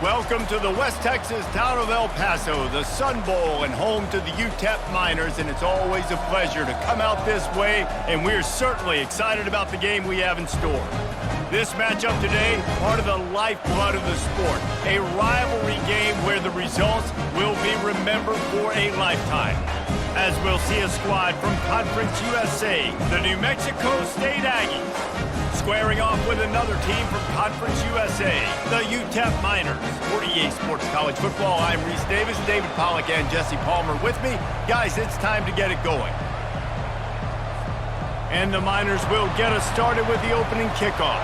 Welcome to the West Texas town of El Paso, the Sun Bowl and home to the UTEP Miners, and it's always a pleasure to come out this way, and we're certainly excited about the game we have in store. This matchup today, part of the lifeblood of the sport, a rivalry game where the results will be remembered for a lifetime. As we'll see a squad from Conference USA, the New Mexico State Aggies, squaring off with another team from Conference USA, the UTEP Miners. 48 Sports College Football, I'm Reese Davis, David Pollack and Jesse Palmer with me. Guys, it's time to get it going. And the Miners will get us started with the opening kickoff.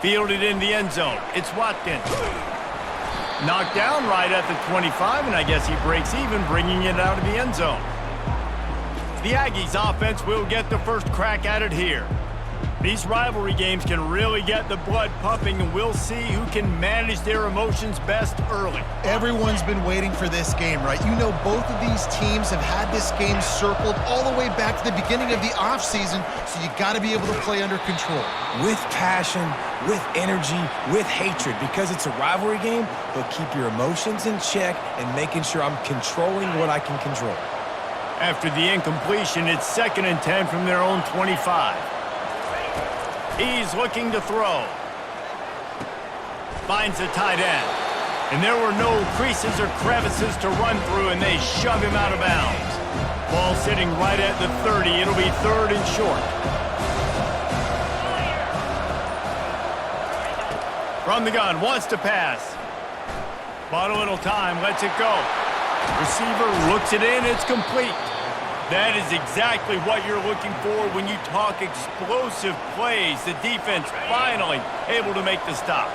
Fielded in the end zone. It's Watkins. Knocked down right at the 25, and I guess he breaks even, bringing it out of the end zone. The Aggies offense will get the first crack at it here. These rivalry games can really get the blood pumping, and we'll see who can manage their emotions best early. Everyone's been waiting for this game, right? You know, both of these teams have had this game circled all the way back to the beginning of the offseason, so you got to be able to play under control. With passion, with energy, with hatred, because it's a rivalry game, but keep your emotions in check and making sure I'm controlling what I can control. After the incompletion, it's 2nd and 10 from their own 25. He's looking to throw. Finds a tight end. And there were no creases or crevices to run through, and they shove him out of bounds. Ball sitting right at the 30. It'll be 3rd and short. From the gun, wants to pass. Bought a little time, lets it go. Receiver looks it in, it's complete. That is exactly what you're looking for when you talk explosive plays. The defense finally able to make the stop.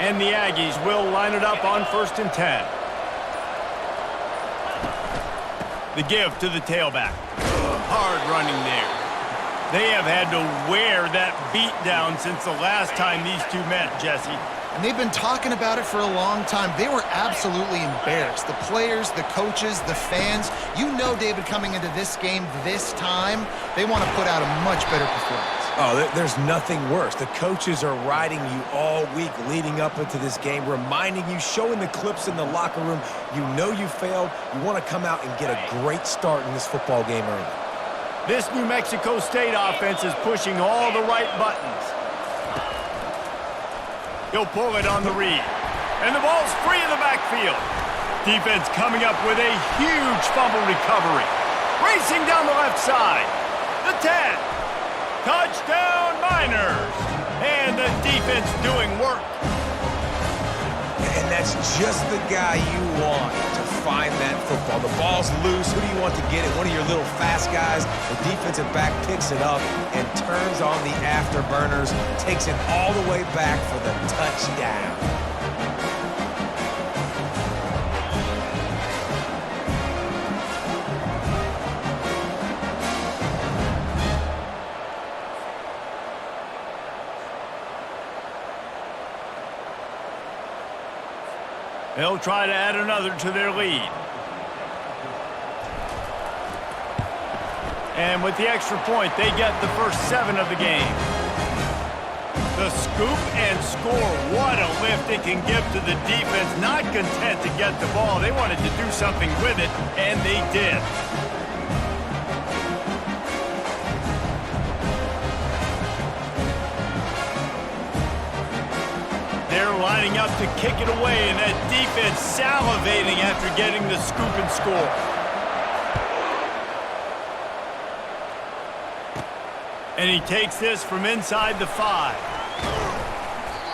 And the Aggies will line it up on 1st and 10. The give to the tailback. Hard running there. They have had to wear that beat down since the last time these two met, Jesse. And they've been talking about it for a long time. They were absolutely embarrassed. The players, the coaches, the fans. You know, David, coming into this game this time, they want to put out a much better performance. Oh, there's nothing worse. The coaches are riding you all week leading up into this game, reminding you, showing the clips in the locker room. You know you failed. You want to come out and get a great start in this football game early. This New Mexico State offense is pushing all the right buttons. He'll pull it on the read. And the ball's free in the backfield. Defense coming up with a huge fumble recovery. Racing down the left side. The 10. Touchdown Miners. And the defense doing work. And that's just the guy you want to find that football. The ball's loose. Who do you want to get it? One of your little fast guys. The defensive back picks it up and turns on the afterburners, takes it all the way back for the touchdown. They'll try to add another to their lead. And with the extra point, they get the first 7 of the game. The scoop and score. What a lift it can give to the defense. Not content to get the ball. They wanted to do something with it, and they did. They're lining up to kick it away, and that defense salivating after getting the scoop and score. And he takes this from inside the 5.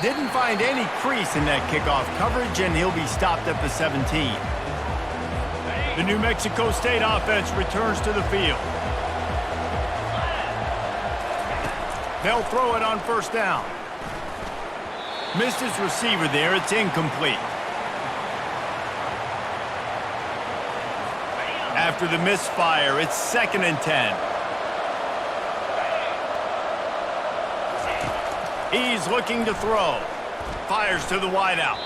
Didn't find any crease in that kickoff coverage, and he'll be stopped at the 17. The New Mexico State offense returns to the field. They'll throw it on 1st down. Missed his receiver there. It's incomplete. After the misfire, it's 2nd and 10. He's looking to throw. Fires to the wideout.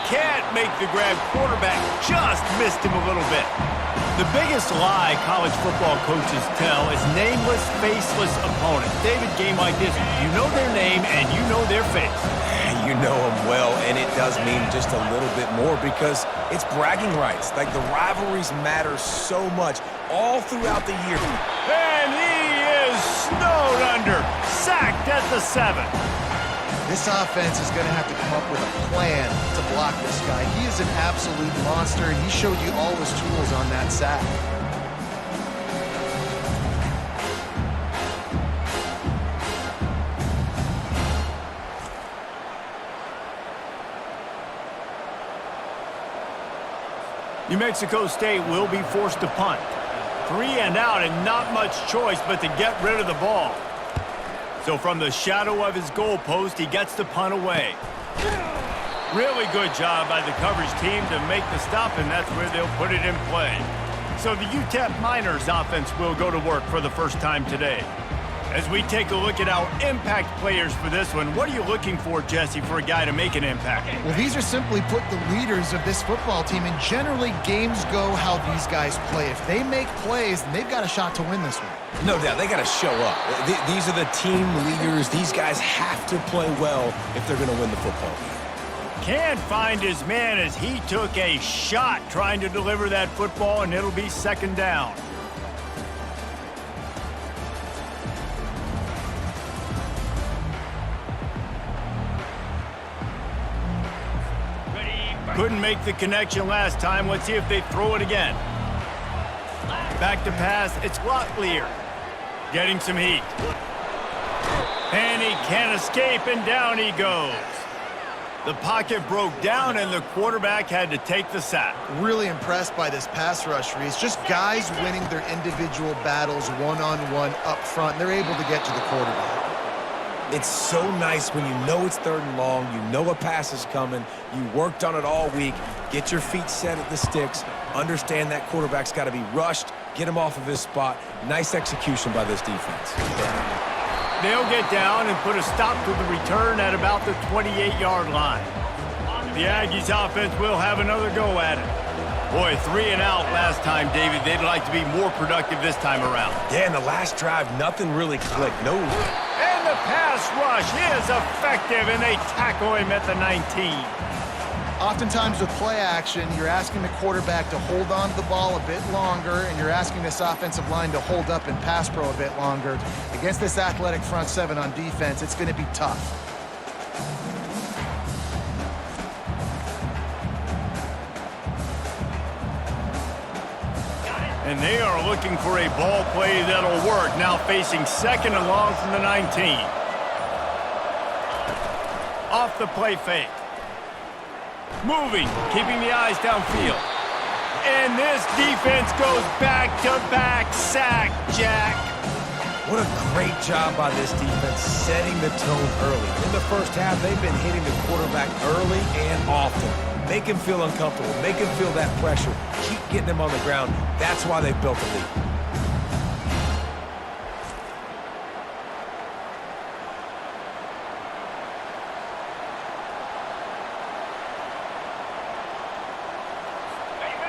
Can't make the grab. Quarterback just missed him a little bit. The biggest lie college football coaches tell is nameless, faceless opponents. David, game like this, you know their name and you know their face. You know them well, and it does mean just a little bit more because it's bragging rights. Like, the rivalries matter so much all throughout the year. And he is snowed under, sacked at the 7. This offense is going to have to come up with a plan to block this guy. He is an absolute monster, and he showed you all his tools on that sack. New Mexico State will be forced to punt. 3 and out and not much choice but to get rid of the ball. So from the shadow of his goalpost, he gets the punt away. Really good job by the coverage team to make the stop, and that's where they'll put it in play. So the UTEP Miners offense will go to work for the first time today. As we take a look at our impact players for this one, what are you looking for, Jesse, for a guy to make an impact? Well, these are simply put the leaders of this football team, and generally games go how these guys play. If they make plays, then they've got a shot to win this one. No doubt, they got to show up. These are the team leaders. These guys have to play well if they're going to win the football game. Can't find his man as he took a shot trying to deliver that football, and it'll be second down. Couldn't make the connection last time. Let's see if they throw it again. Back to pass. It's Locklear. Getting some heat. And he can't escape, and down he goes. The pocket broke down, and the quarterback had to take the sack. Really impressed by this pass rush, Reese. Just guys winning their individual battles one-on-one up front. They're able to get to the quarterback. It's so nice when you know it's 3rd and long, you know a pass is coming, you worked on it all week, get your feet set at the sticks, understand that quarterback's got to be rushed, get him off of his spot. Nice execution by this defense. They'll get down and put a stop to the return at about the 28-yard line. The Aggies offense will have another go at it. Boy, 3 and out last time, David. They'd like to be more productive this time around. Yeah, in the last drive, nothing really clicked. No. And the pass rush is effective, and they tackle him at the 19. Oftentimes with play action, you're asking the quarterback to hold on to the ball a bit longer, and you're asking this offensive line to hold up in pass pro a bit longer. Against this athletic front 7 on defense, it's going to be tough. And they are looking for a ball play that'll work. Now facing 2nd and long from the 19. Off the play fake. Moving, keeping the eyes downfield. And this defense goes back-to-back sack, Jack. What a great job by this defense setting the tone early. In the first half, they've been hitting the quarterback early and often. Make him feel uncomfortable. Make him feel that pressure. Keep getting him on the ground. That's why they've built a lead.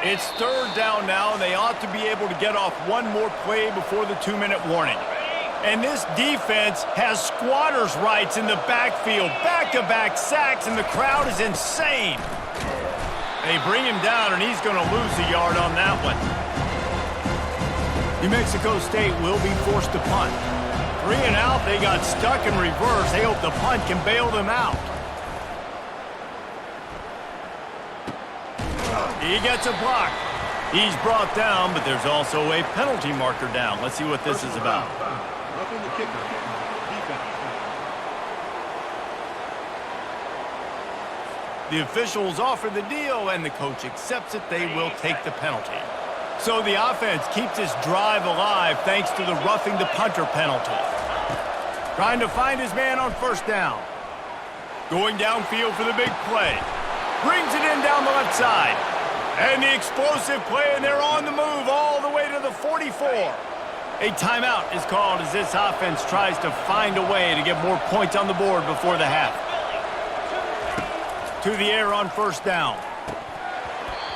It's 3rd down now, and they ought to be able to get off one more play before the 2-minute warning. And this defense has squatters' rights in the backfield. Back-to-back sacks, and the crowd is insane. They bring him down, and he's going to lose a yard on that one. New Mexico State will be forced to punt. 3 and out, they got stuck in reverse. They hope the punt can bail them out. He gets a block. He's brought down, but there's also a penalty marker down. Let's see what this is about. The officials offer the deal, and the coach accepts it. They will take the penalty. So the offense keeps its drive alive thanks to the roughing the punter penalty. Trying to find his man on 1st down. Going downfield for the big play. Brings it in down the left side. And the explosive play, and they're on the move all the way to the 44. A timeout is called as this offense tries to find a way to get more points on the board before the half. To the air on 1st down.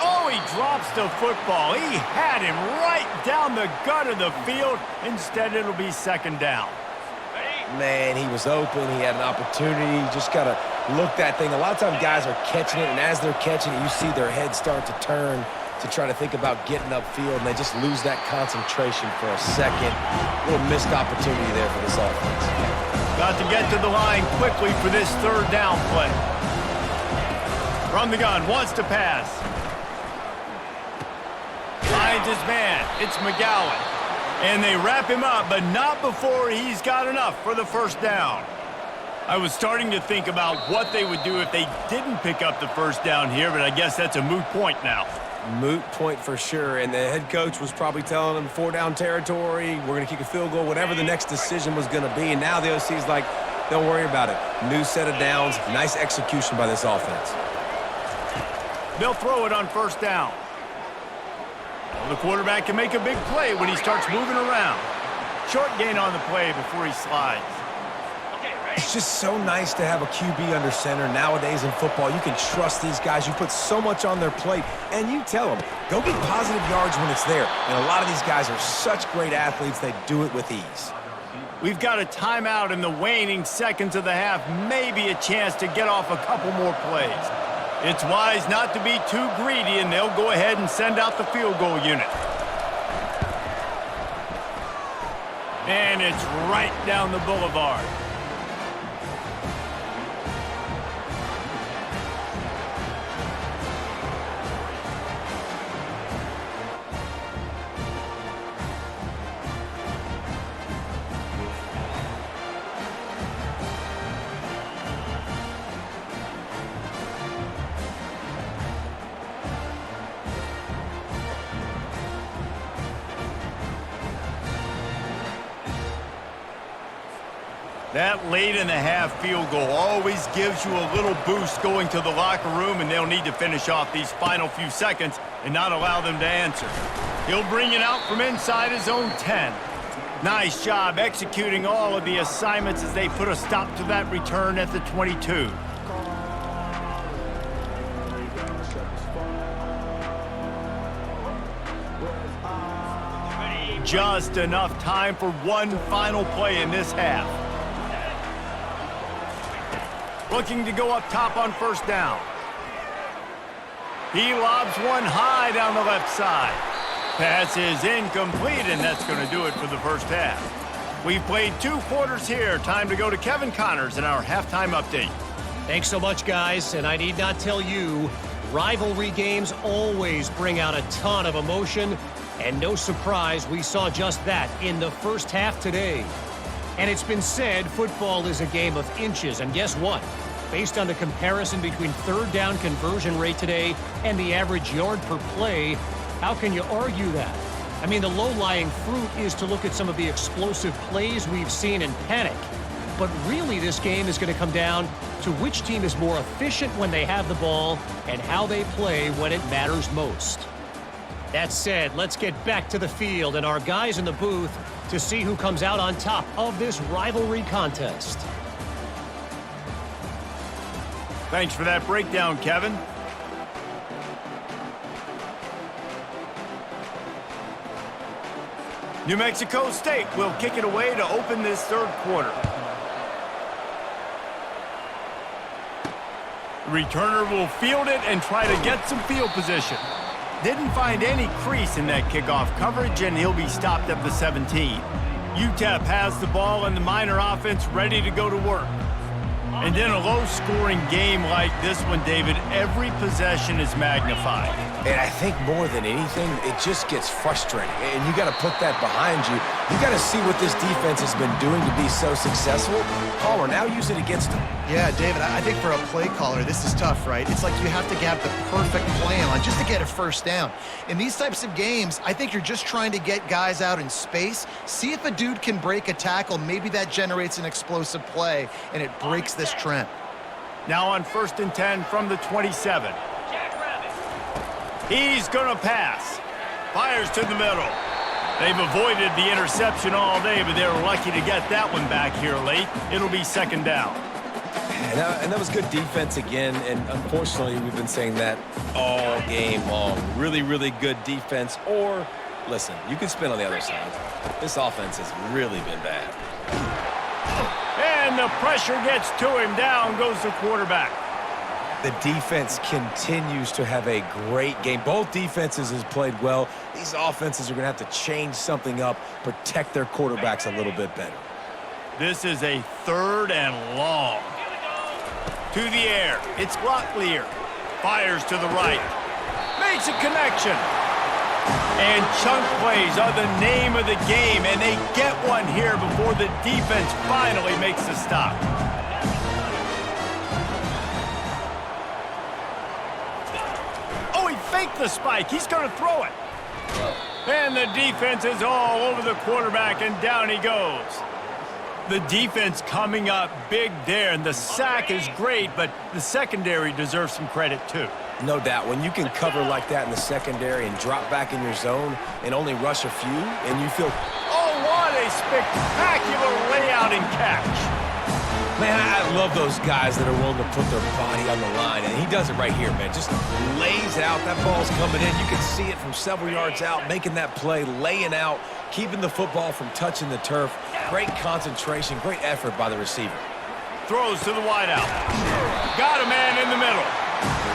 Oh, he drops the football. He had him right down the gut of the field. Instead, it'll be second down. Man, he was open. He had an opportunity. You just got to look that thing. A lot of times guys are catching it, and as they're catching it, you see their head start to turn to try to think about getting upfield, and they just lose that concentration for a second. A little missed opportunity there for this offense. Got to get to the line quickly for this third down play. From the gun, wants to pass. Finds his man. It's McGowan. And they wrap him up, but not before he's got enough for the first down. I was starting to think about what they would do if they didn't pick up the first down here, but I guess that's a moot point now. Moot point for sure, and the head coach was probably telling them 4-down territory, we're going to kick a field goal, whatever the next decision was going to be, and now the OC's like, don't worry about it. New set of downs, nice execution by this offense. They'll throw it on first down. Well, the quarterback can make a big play when he starts moving around. Short gain on the play before he slides. It's just so nice to have a QB under center nowadays in football. You can trust these guys. You put so much on their plate, and you tell them, go get positive yards when it's there. And a lot of these guys are such great athletes, they do it with ease. We've got a timeout in the waning seconds of the half, maybe a chance to get off a couple more plays. It's wise not to be too greedy, and they'll go ahead and send out the field goal unit. And it's right down the boulevard. That late in the half field goal always gives you a little boost going to the locker room, and they'll need to finish off these final few seconds and not allow them to answer. He'll bring it out from inside his own 10. Nice job executing all of the assignments as they put a stop to that return at the 22. Just enough time for one final play in this half. Looking to go up top on first down. He lobs one high down the left side. Pass is incomplete, and that's going to do it for the first half. We've played 2 quarters here. Time to go to Kevin Connors in our halftime update. Thanks so much, guys, and I need not tell you, rivalry games always bring out a ton of emotion, and no surprise, we saw just that in the first half today. And it's been said football is a game of inches, and guess what? Based on the comparison between third down conversion rate today and the average yard per play, how can you argue that? I mean, the low-lying fruit is to look at some of the explosive plays we've seen in panic. But really, this game is going to come down to which team is more efficient when they have the ball and how they play when it matters most. That said, let's get back to the field and our guys in the booth to see who comes out on top of this rivalry contest. Thanks for that breakdown, Kevin. New Mexico State will kick it away to open this third quarter. Returner will field it and try to get some field position. Didn't find any crease in that kickoff coverage, and he'll be stopped at the 17. UTEP has the ball and the Miner offense ready to go to work. And in a low-scoring game like this one, David, every possession is magnified. And I think more than anything, it just gets frustrating. And you got to put that behind you. You got to see what this defense has been doing to be so successful. Caller, now use it against them. Yeah, David, I think for a play caller, this is tough, right? It's like you have to have the perfect plan on just to get a first down. In these types of games, I think you're just trying to get guys out in space, see if a dude can break a tackle. Maybe that generates an explosive play, and it breaks this trend. Now on 1st and 10 from the 27. He's going to pass. Fires to the middle. They've avoided the interception all day, but they're lucky to get that one back here late. It'll be second down. And that was good defense again, and unfortunately, we've been saying that all game long. Really, really good defense, or, listen, you can spin on the other side. This offense has really been bad. And the pressure gets to him. Down goes the quarterback. The defense continues to have a great game. Both defenses have played well. These offenses are going to have to change something up, protect their quarterbacks a little bit better. This is a 3rd and long. To the air. It's Locklear. Fires to the right. Makes a connection. And chunk plays are the name of the game, and they get one here before the defense finally makes the stop. Oh, he faked the spike. He's going to throw it. And the defense is all over the quarterback, and down he goes. The defense coming up big there, and the sack is great, but the secondary deserves some credit too. No doubt. When you can cover like that in the secondary and drop back in your zone and only rush a few, and you feel... Oh, what a spectacular layout and catch. Man, I love those guys that are willing to put their body on the line, and he does it right here, man. Just lays out. That ball's coming in. You can see it from several yards out, making that play, laying out, keeping the football from touching the turf. Great concentration, great effort by the receiver. Throws to the wideout. Got a man in the middle.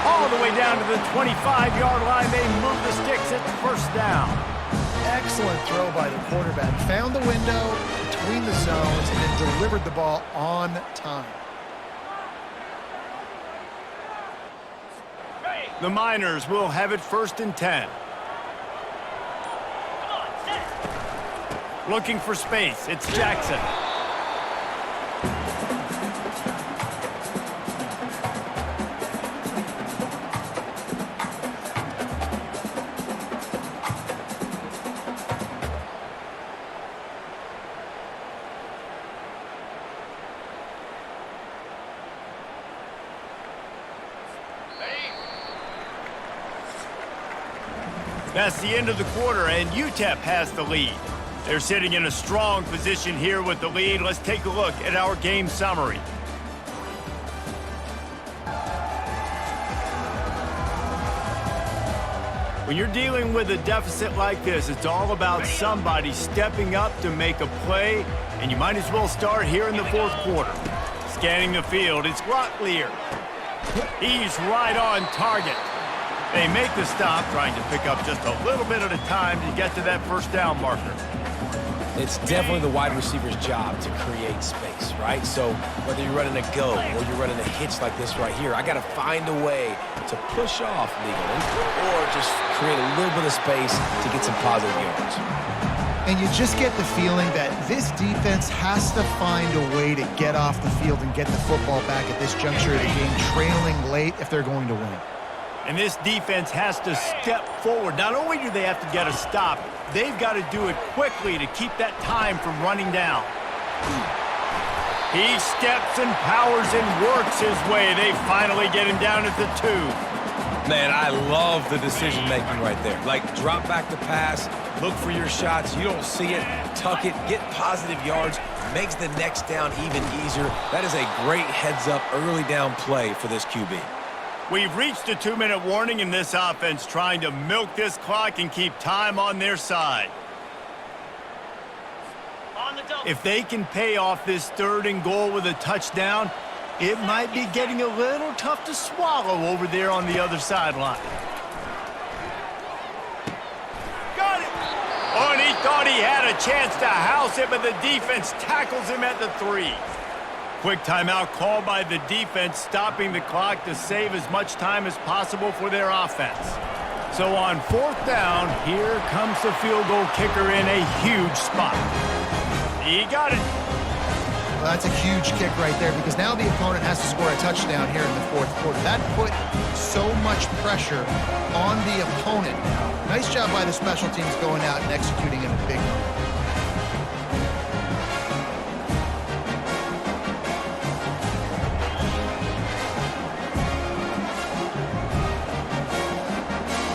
All the way down to the 25-yard line. They move the sticks. It's 1st down. Excellent throw by the quarterback. Found the window between the zones and then delivered the ball on time. The Miners will have it 1st and 10. Looking for space. It's Jackson. That's the end of the quarter, and UTEP has the lead. They're sitting in a strong position here with the lead. Let's take a look at our game summary. When you're dealing with a deficit like this, it's all about somebody stepping up to make a play, and you might as well start here in the 4th quarter. Scanning the field, it's Locklear. He's right on target. They make the stop, trying to pick up just a little bit at a time to get to that 1st down marker. It's definitely the wide receiver's job to create space, right? So whether you're running a go or you're running a hitch like this right here, I got to find a way to push off legally or just create a little bit of space to get some positive yards. And you just get the feeling that this defense has to find a way to get off the field and get the football back at this juncture of the game, trailing late if they're going to win. And this defense has to step forward. Not only do they have to get a stop, they've got to do it quickly to keep that time from running down. He steps and powers and works his way. They finally get him down at the 2. Man, I love the decision-making right there. Like, drop back the pass, look for your shots. You don't see it, tuck it, get positive yards, makes the next down even easier. That is a great heads-up early down play for this QB. We've reached a 2-minute warning in this offense, trying to milk this clock and keep time on their side. If they can pay off this 3rd and goal with a touchdown, it might be getting a little tough to swallow over there on the other sideline. Got it! Oh, and he thought he had a chance to house it, but the defense tackles him at the 3. Quick timeout called by the defense, stopping the clock to save as much time as possible for their offense. So on 4th down, here comes the field goal kicker in a huge spot. He got it. Well, that's a huge kick right there because now the opponent has to score a touchdown here in the 4th quarter. That put so much pressure on the opponent. Nice job by the special teams going out and executing in a big moment.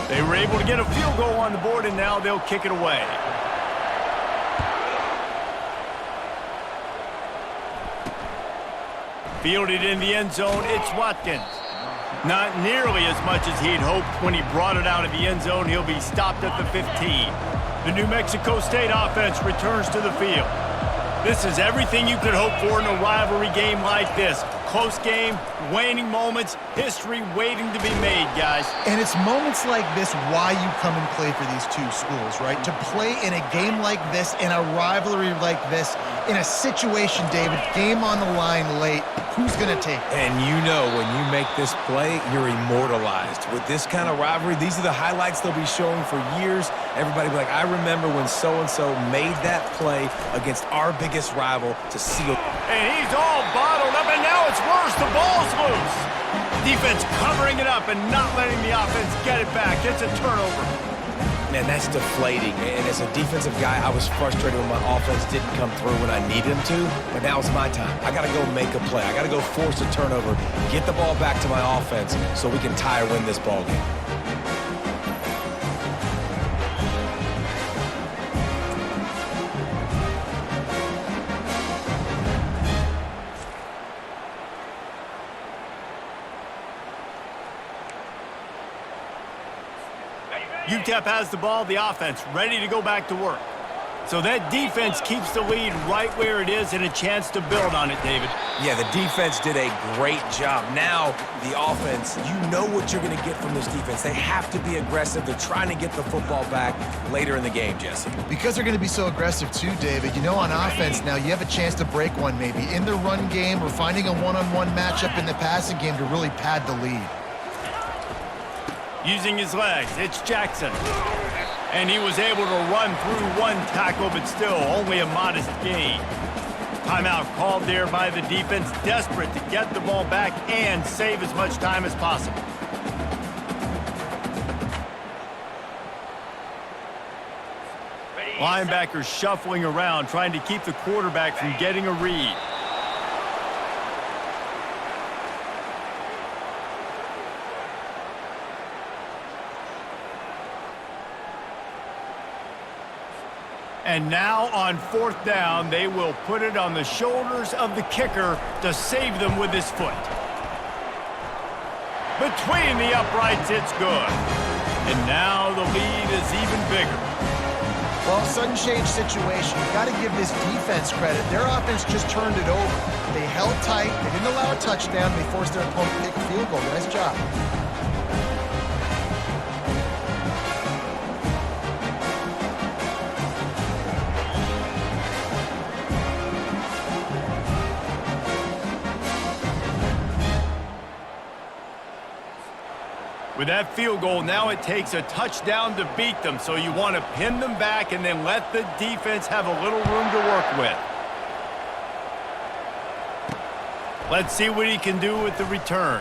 They were able to get a field goal on the board, and now they'll kick it away. Fielded in the end zone, it's Watkins. Not nearly as much as he'd hoped when he brought it out of the end zone. He'll be stopped at the 15. The New Mexico State offense returns to the field. This is everything you could hope for in a rivalry game like this. Close game, waning moments, history waiting to be made, guys. And it's moments like this why you come and play for these two schools, right? To play in a game like this, in a rivalry like this, in a situation, David, game on the line late, who's going to take it? And you know when you make this play, you're immortalized. With this kind of rivalry, these are the highlights they'll be showing for years. Everybody will be like, I remember when so-and-so made that play against our biggest rival to seal. And he's all bottled up, and now it's worse. The ball's loose. Defense covering it up and not letting the offense get it back. It's a turnover. Man, that's deflating. And as a defensive guy, I was frustrated when my offense didn't come through when I needed him to. But now it's my time. I got to go make a play. I got to go force a turnover, get the ball back to my offense so we can tie or win this ball game. UTEP has the ball, the offense ready to go back to work. So that defense keeps the lead right where it is and a chance to build on it, David. Yeah, the defense did a great job. Now, the offense, you know what you're going to get from this defense. They have to be aggressive. They're trying to get the football back later in the game, Jesse. Because they're going to be so aggressive too, David. You know, on offense now, you have a chance to break one maybe in the run game or finding a one-on-one matchup in the passing game to really pad the lead. Using his legs, it's Jackson. And he was able to run through one tackle, but still only a modest gain. Timeout called there by the defense, desperate to get the ball back and save as much time as possible. Linebackers shuffling around, trying to keep the quarterback from getting a read. And now on fourth down, they will put it on the shoulders of the kicker to save them with his foot. Between the uprights, it's good. And now the lead is even bigger. Well, sudden change situation. You've got to give this defense credit. Their offense just turned it over. They held tight. They didn't allow a touchdown. They forced their opponent to kick a field goal. Nice job. With that field goal, now it takes a touchdown to beat them, so you want to pin them back and then let the defense have a little room to work with. Let's see what he can do with the return.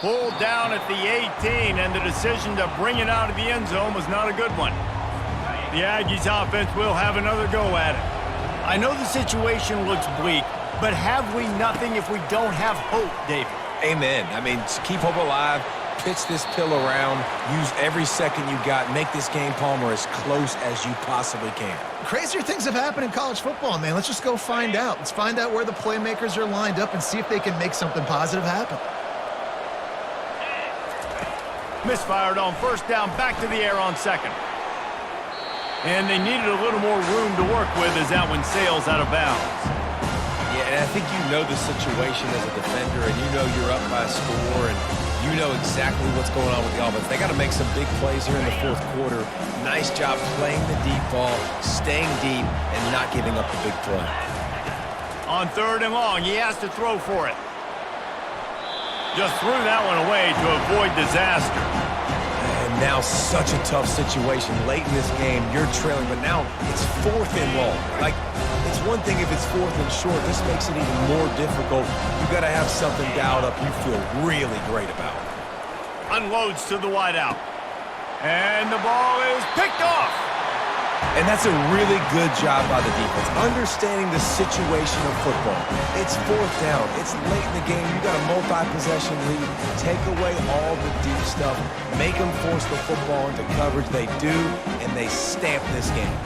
Pulled down at the 18, and the decision to bring it out of the end zone was not a good one. The Aggies offense will have another go at it. I know the situation looks bleak, but have we nothing if we don't have hope, David? Amen. I mean, keep hope alive, pitch this pill around, use every second you got, make this game, Palmer, as close as you possibly can. Crazier things have happened in college football, man. Let's just go find out. Let's find out where the playmakers are lined up and see if they can make something positive happen. Misfired on first down, back to the air on second. And they needed a little more room to work with as that one sails out of bounds. Yeah, and I think you know the situation as a defender, and you know you're up by a score, and you know exactly what's going on with the offense. They got to make some big plays here in the fourth quarter. Nice job playing the deep ball, staying deep, and not giving up the big play. On third and long, he has to throw for it. Just threw that one away to avoid disaster. And now such a tough situation. Late in this game, you're trailing, but now it's fourth and long. Like, it's one thing if it's fourth and short. This makes it even more difficult. You've got to have something dialed up you feel really great about. Unloads to the wideout. And the ball is picked off. And that's a really good job by the defense, understanding the situation of football. It's fourth down. It's late in the game. You got a multi-possession lead. Take away all the deep stuff. Make them force the football into coverage. They do, and they stamp this game.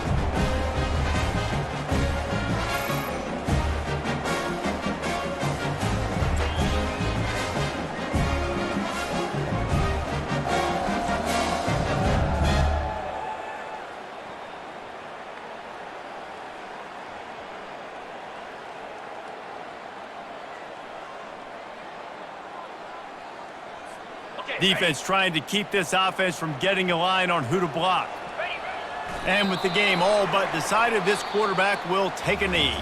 Defense trying to keep this offense from getting a line on who to block. And with the game all but decided, this quarterback will take a knee.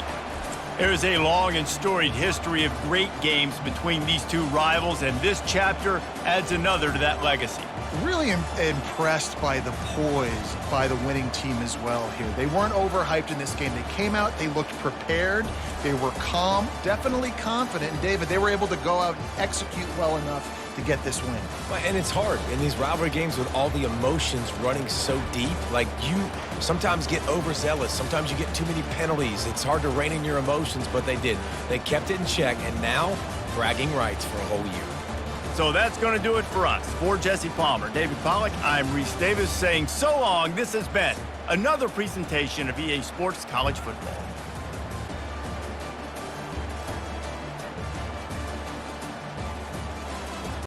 There's a long and storied history of great games between these two rivals, and this chapter adds another to that legacy. Really impressed by the poise by the winning team as well here. They weren't overhyped in this game. They came out, they looked prepared, they were calm, definitely confident. And David, they were able to go out and execute well enough to get this win. And it's hard in these rivalry games with all the emotions running so deep. Like, you sometimes get overzealous. Sometimes you get too many penalties. It's hard to rein in your emotions, but they did. They kept it in check, and now bragging rights for a whole year. So that's going to do it for us. For Jesse Palmer, David Pollack, I'm Reese Davis saying so long. This has been another presentation of EA Sports College Football.